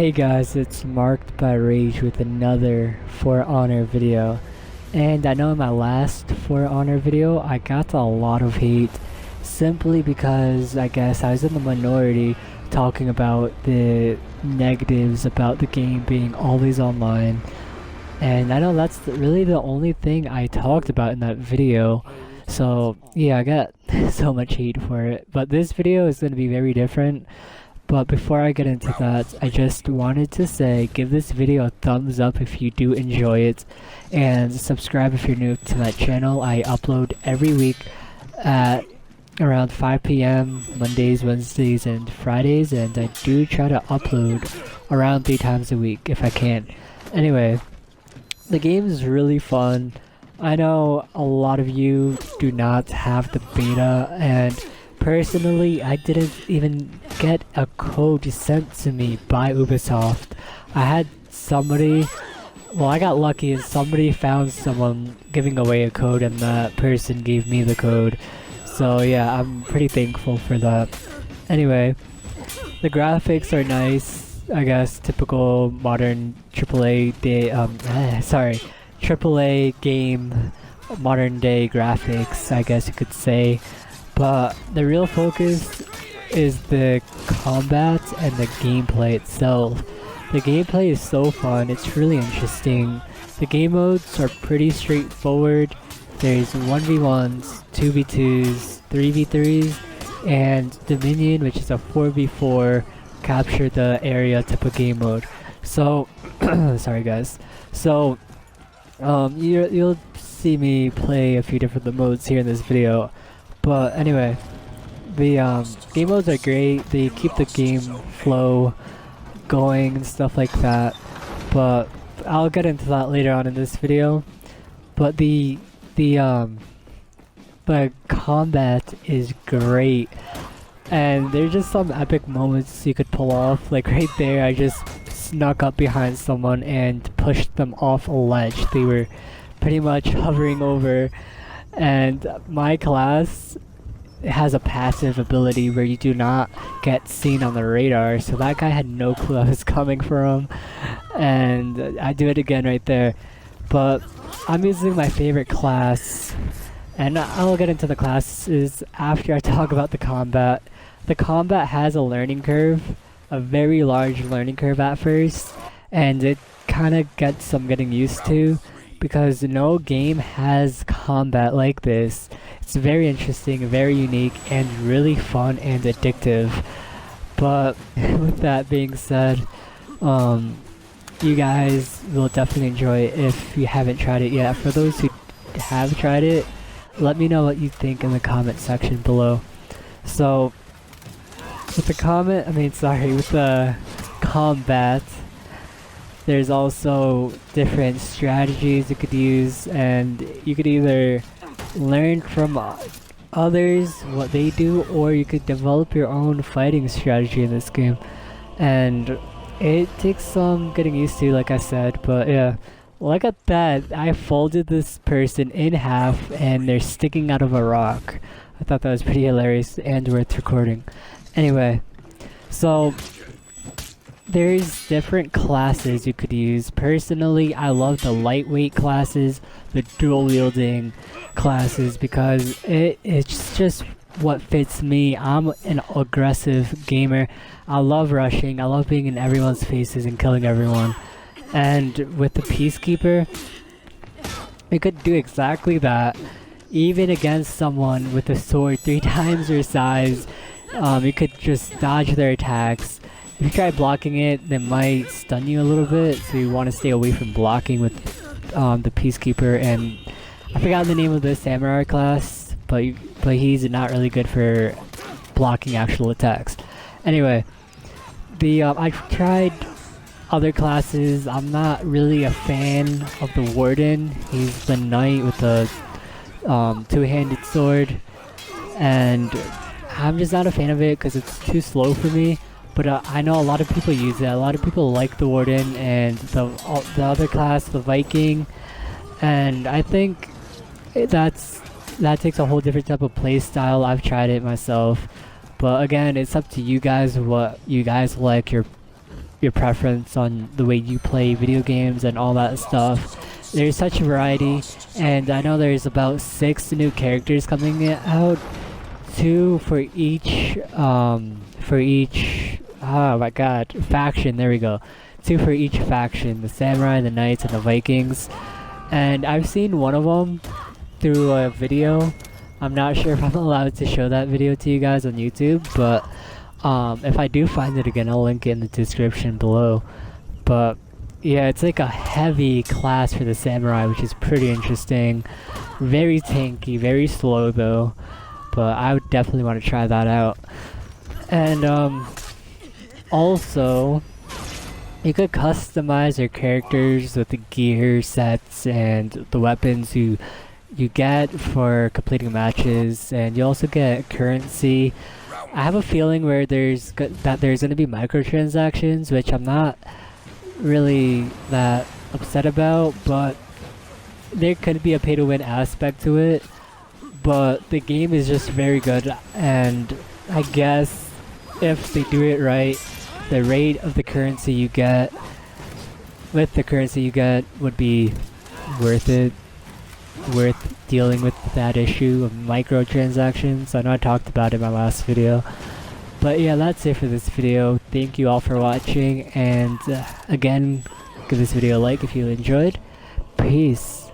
Hey guys, it's Marked by Rage with another For Honor video. And I know in my last For Honor video, I got a lot of hate simply because I guess I was in the minority talking about the negatives about the game being always online. And I know that's really the only thing I talked about in that video. So yeah, I got so much hate for it. But this video is going to be very different. But before I get into that, I just wanted to say give this video a thumbs up if you do enjoy it, and subscribe if you're new to that channel. I upload every week at around 5 p.m. Mondays, Wednesdays, and Fridays, and I do try to upload around 3 times a week if I can. Anyway, the game is really fun. I know a lot of you do not have the beta, and personally, I didn't even get a code sent to me by Ubisoft. I had somebody, well, I got lucky and somebody found someone giving away a code and that person gave me the code. So yeah, I'm pretty thankful for that. Anyway, the graphics are nice, I guess, typical modern AAA day, AAA game, modern day graphics, I guess you could say. But the real focus is the combat and the gameplay itself. The gameplay is so fun, it's really interesting. The game modes are pretty straightforward. There's 1v1s, 2v2s, 3v3s, and Dominion, which is a 4v4 capture the area type of game mode. So, sorry guys. So, you'll see me play a few different modes here in this video. But anyway, the game modes are great. They keep the game flow going and stuff like that. But I'll get into that later on in this video. But the combat is great, and there's just some epic moments you could pull off. Like right there, I just snuck up behind someone and pushed them off a ledge. They were pretty much hovering over. And my class has a passive ability where you do not get seen on the radar, so that guy had no clue I was coming for him, and I do it again right there. But I'm using my favorite class, and I'll get into the classes after I talk about the combat. The combat has a learning curve, a very large learning curve at first, and it kind of gets some getting used to, because no game has combat like this. It's very interesting, very unique, and really fun and addictive. But with that being said, you guys will definitely enjoy it if you haven't tried it yet. For those who have tried it, let me know what you think in the comment section below. So, with the combat, there's also different strategies you could use, and you could either learn from others what they do, or you could develop your own fighting strategy in this game. And it takes some getting used to, like I said, but yeah. Look at that, I folded this person in half and they're sticking out of a rock. I thought that was pretty hilarious and worth recording. Anyway, so there's different classes you could use. Personally, I love the lightweight classes, the dual wielding classes, because it's just what fits me. I'm an aggressive gamer. I love rushing, I love being in everyone's faces and killing everyone. And with the Peacekeeper, you could do exactly that. Even against someone with a sword 3 times your size, you could just dodge their attacks. If you try blocking it, they might stun you a little bit, so you want to stay away from blocking with the Peacekeeper. And I forgot the name of the Samurai class, but he's not really good for blocking actual attacks. Anyway, I've tried other classes. I'm not really a fan of the Warden. He's the knight with the two-handed sword, and I'm just not a fan of it because it's too slow for me. But I know a lot of people use it. A lot of people like the Warden and the other class, the Viking, and I think that takes a whole different type of play style. I've tried it myself, but again, it's up to you guys what you guys like your your preference on the way you play video games and all that stuff. There's such a variety, and I know there's about 6 new characters coming out, 2 for each, oh my god, faction, there we go. 2 for each faction, the Samurai, the Knights, and the Vikings. And I've seen one of them through a video. I'm not sure if I'm allowed to show that video to you guys on YouTube, but if I do find it again, I'll link it in the description below. But yeah, it's like a heavy class for the Samurai, which is pretty interesting. Very tanky, very slow though, but I would definitely want to try that out. And also, you could customize your characters with the gear sets and the weapons you get for completing matches, and you also get currency. I have a feeling where there's going to be microtransactions, which I'm not really that upset about, but there could be a pay-to-win aspect to it. But the game is just very good, and I guess if they do it right, the rate of the currency you get would be worth it. Worth dealing with that issue of microtransactions. I know I talked about it in my last video. But yeah, that's it for this video. Thank you all for watching, and again, give this video a like if you enjoyed. Peace.